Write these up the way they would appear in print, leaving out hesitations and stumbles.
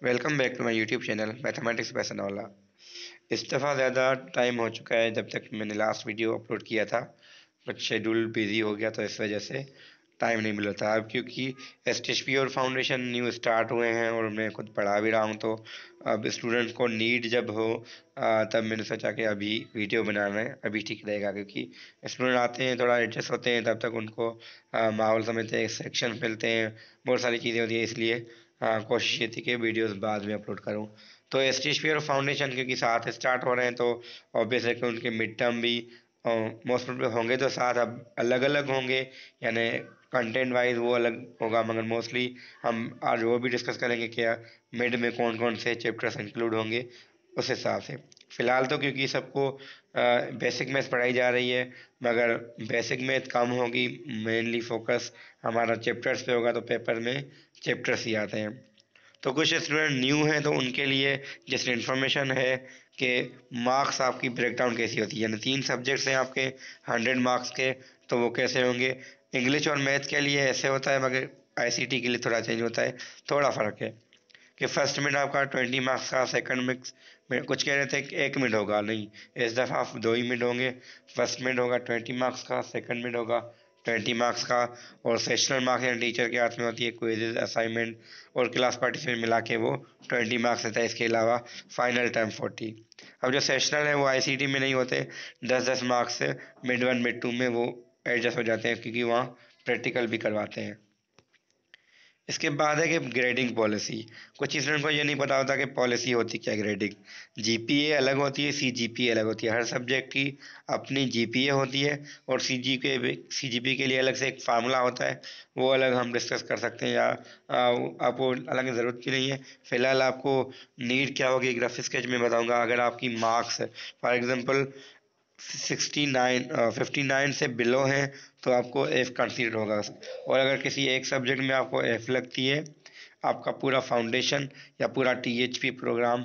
Welcome back to my YouTube channel mathematics पैसनवाला। इस दफ़ा ज़्यादा टाइम हो चुका है जब तक मैंने लास्ट वीडियो अपलोड किया था, बट शेड्यूल बिजी हो गया तो इस वजह से टाइम नहीं मिला था। अब क्योंकि एस टी एच पी और फाउंडेशन न्यू स्टार्ट हुए हैं और मैं खुद पढ़ा भी रहा हूँ, तो अब स्टूडेंट को नीड जब हो तब मैंने सोचा कि अभी वीडियो बनाना है, अभी ठीक रहेगा। क्योंकि स्टूडेंट आते हैं, थोड़ा एडजस्ट होते हैं, तब तक उनको माहौल समझते हैं, सेक्शन मिलते हैं, बहुत सारी चीज़ें होती हैं। इसलिए कोशिश ये थी कि वीडियोस बाद में अपलोड करूँ। तो एस टी एच पी और फाउंडेशन क्योंकि साथ स्टार्ट हो रहे हैं, तो ऑब्वियस है कि उनके मिड टर्म भी मोस्ट प्रोबेबली होंगे, तो साथ अब अलग अलग होंगे, यानी कंटेंट वाइज वो अलग होगा, मगर मोस्टली हम आज वो भी डिस्कस करेंगे कि मिड में कौन कौन से चैप्टर्स इंक्लूड होंगे उस हिसाब से। फ़िलहाल तो क्योंकि सबको बेसिक मैथ्स पढ़ाई जा रही है, मगर बेसिक मैथ कम होगी, मेनली फोकस हमारा चैप्टर्स पे होगा, तो पेपर में चैप्टर्स ही आते हैं। तो कुछ स्टूडेंट न्यू हैं, तो उनके लिए जैसे इन्फॉर्मेशन है कि मार्क्स आपकी ब्रेकडाउन कैसी होती है, यानी 3 सब्जेक्ट्स हैं आपके 100 मार्क्स के, तो वो कैसे होंगे। इंग्लिश और मैथ के लिए ऐसे होता है, मगर आईसीटी के लिए थोड़ा चेंज होता है, थोड़ा फ़र्क है कि फर्स्ट मिड आपका 20 मार्क्स का, सेकंड में कुछ कह रहे थे कि 1 मिड होगा, नहीं, इस दफ़ा आप 2 ही मिड होंगे। फर्स्ट मिड होगा 20 मार्क्स का, सेकंड मिड होगा 20 मार्क्स का, और सेशनल मार्क्स यानी टीचर के हाथ में होती है, क्विज़, असाइनमेंट और क्लास पार्टिसिपेंट मिला के वो 20 मार्क्स रहता है। इसके अलावा फाइनल टाइम 40। अब जो सेशनल है वो आईसीटी में नहीं होते, 10-10 मार्क्स से मिड वन मिड टू में वो एडजस्ट हो जाते हैं, क्योंकि वहाँ प्रैक्टिकल भी करवाते हैं। इसके बाद है कि ग्रेडिंग पॉलिसी। कुछ स्टूडेंट को ये नहीं पता होता कि पॉलिसी होती क्या है ग्रेडिंग। जीपीए अलग होती है, सीजीपीए अलग होती है, हर सब्जेक्ट की अपनी जीपीए होती है, और सीजीपी के लिए अलग से एक फार्मूला होता है, वो अलग हम डिस्कस कर सकते हैं, या आपको अलग की ज़रूरत भी नहीं है। फ़िलहाल आपको नीड क्या होगी ग्राफ स्केच में बताऊंगा। अगर आपकी मार्क्स फॉर एग्जांपल 59 से बिलो हैं, तो आपको एफ कंसीडर होगा। और अगर किसी एक सब्जेक्ट में आपको एफ लगती है, आपका पूरा फाउंडेशन या पूरा टीएचपी प्रोग्राम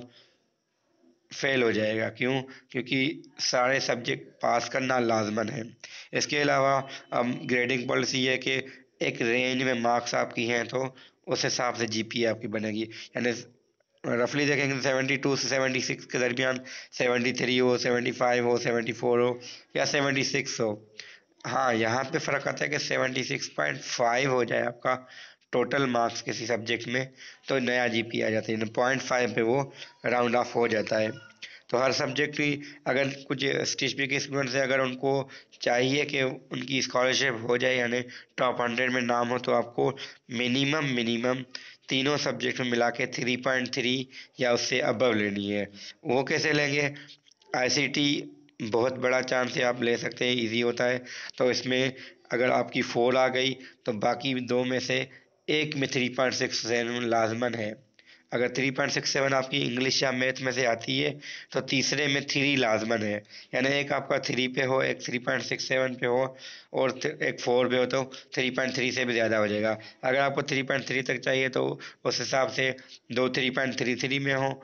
फेल हो जाएगा। क्यों? क्योंकि सारे सब्जेक्ट पास करना लाजमन है। इसके अलावा ग्रेडिंग पॉलिसी है कि एक रेंज में मार्क्स आपकी हैं, तो उस हिसाब से जीपीए आपकी बनेगी। यानी रफली देखेंगे तो 72 से 76 के दरमियान, 73 हो, 75 हो, 74 हो, या 76 हो। हाँ, यहाँ पे फ़र्क आता है कि 76.5 हो जाए आपका टोटल मार्क्स किसी सब्जेक्ट में, तो नया जीपी आ जाता है, 0.5 पे वो राउंड ऑफ हो जाता है। तो हर सब्जेक्ट की, अगर कुछ एसटीएचपी के स्टूडेंट्स हैं, अगर उनको चाहिए कि उनकी स्कॉलरशिप हो जाए, यानी टॉप 100 में नाम हो, तो आपको मिनिमम तीनों सब्जेक्ट में मिला के 3.3 या उससे अबव लेनी है। वो कैसे लेंगे? आईसीटी बहुत बड़ा चांस है, आप ले सकते हैं, इजी होता है। तो इसमें अगर आपकी 4 आ गई, तो बाकी दो में से एक में 3.67 लाजमन है। अगर 3.67 आपकी इंग्लिश या मैथ में से आती है, तो तीसरे में 3 लाजमन है। यानी एक आपका 3 पे हो, एक 3.67 पे हो, और एक 4 पे हो, तो 3.3 से भी ज़्यादा हो जाएगा। अगर आपको 3.3 तक चाहिए, तो उस हिसाब से दो 3.33 में हो,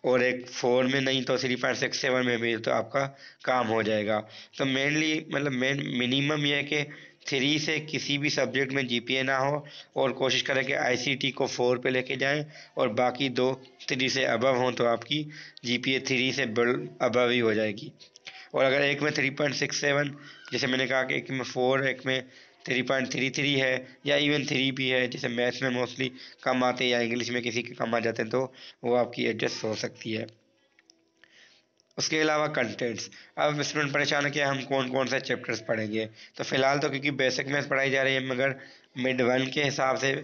और एक 4 में नहीं तो 3.67 में भी, तो आपका काम हो जाएगा। तो मेनली मतलब मेन मिनिमम ये है कि 3 से किसी भी सब्जेक्ट में जीपीए ना हो, और कोशिश करें कि आईसीटी को 4 पे लेके जाएं, और बाकी दो 3 से अबव हों, तो आपकी जीपीए 3 से अबव ही हो जाएगी। और अगर एक में 3.67, जैसे मैंने कहा कि एक में 4, एक में 3.33 है, या इवन 3 भी है, जैसे मैथ्स में मोस्टली कम आते हैं या इंग्लिश में किसी के कम आ जाते हैं, तो वो आपकी एडजस्ट हो सकती है। उसके अलावा कंटेंट्स। अब स्टूडेंट परेशान है कि हम कौन कौन से चैप्टर्स पढ़ेंगे। तो फ़िलहाल तो क्योंकि बेसिक मैथ्स पढ़ाई जा रही है, मगर मिड वन के हिसाब से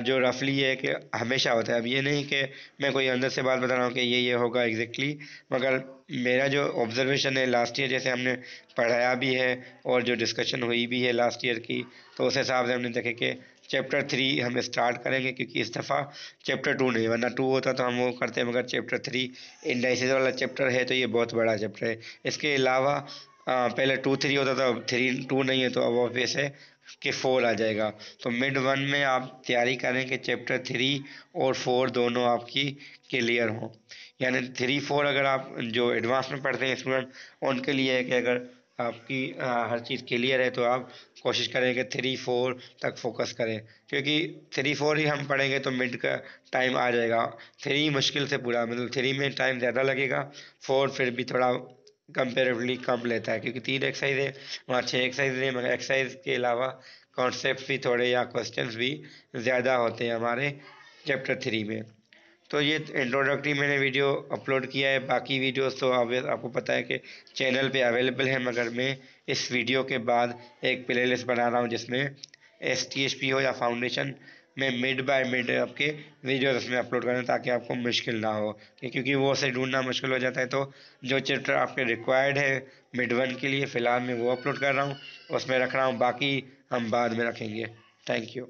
जो रफली है कि हमेशा होता है। अब ये नहीं कि मैं कोई अंदर से बात बता रहा हूँ कि ये होगा एग्जैक्टली, मगर मेरा जो ऑब्जर्वेशन है लास्ट ईयर जैसे हमने पढ़ाया भी है, और जो डिस्कशन हुई भी है लास्ट ईयर की, तो उस हिसाब से हमने देखे कि चैप्टर 3 हम स्टार्ट करेंगे, क्योंकि इस दफ़ा चैप्टर 2 नहीं, वरना 2 होता तो हम वो करते, मगर चैप्टर 3 इंडाइसिस वाला चैप्टर है, तो ये बहुत बड़ा चैप्टर है। इसके अलावा पहले 2-3 होता था, अब 3-2 नहीं है, तो अब ऑब्वियस है कि 4 आ जाएगा। तो मिड वन में आप तैयारी करें कि चैप्टर 3 और 4 दोनों आपकी क्लियर हों। यानी 3-4 अगर आप जो एडवांस में पढ़ते हैं स्टूडेंट, उनके लिए है कि अगर आपकी हर चीज़ क्लियर है तो आप कोशिश करें कि 3-4 तक फोकस करें, क्योंकि 3-4 ही हम पढ़ेंगे तो मिड का टाइम आ जाएगा। 3 मुश्किल से पूरा, मतलब 3 में टाइम ज़्यादा लगेगा, 4 फिर भी थोड़ा कंपेरेटिवली कम लेता है, क्योंकि 3 एक्सरसाइज है, वहाँ 6 एक्सरसाइज है, मगर एक्सरसाइज के अलावा कॉन्सेप्ट भी थोड़े या क्वेश्चंस भी ज़्यादा होते हैं हमारे चैप्टर 3 में। तो ये इंट्रोडक्टरी मैंने वीडियो अपलोड किया है, बाकी वीडियोस तो आपको पता है कि चैनल पे अवेलेबल है, मगर मैं इस वीडियो के बाद एक प्लेलिस्ट बना रहा हूँ जिसमें STHP हो या फाउंडेशन में मिड बाय मिड आपके वीडियोस उसमें अपलोड करना, ताकि आपको मुश्किल ना हो, क्योंकि वो से ढूंढना मुश्किल हो जाता है। तो जो चैप्टर आपके रिक्वायर्ड है मिड 1 के लिए फ़िलहाल मैं वो अपलोड कर रहा हूँ, उसमें रख रहा हूँ, बाकी हम बाद में रखेंगे। Thank you.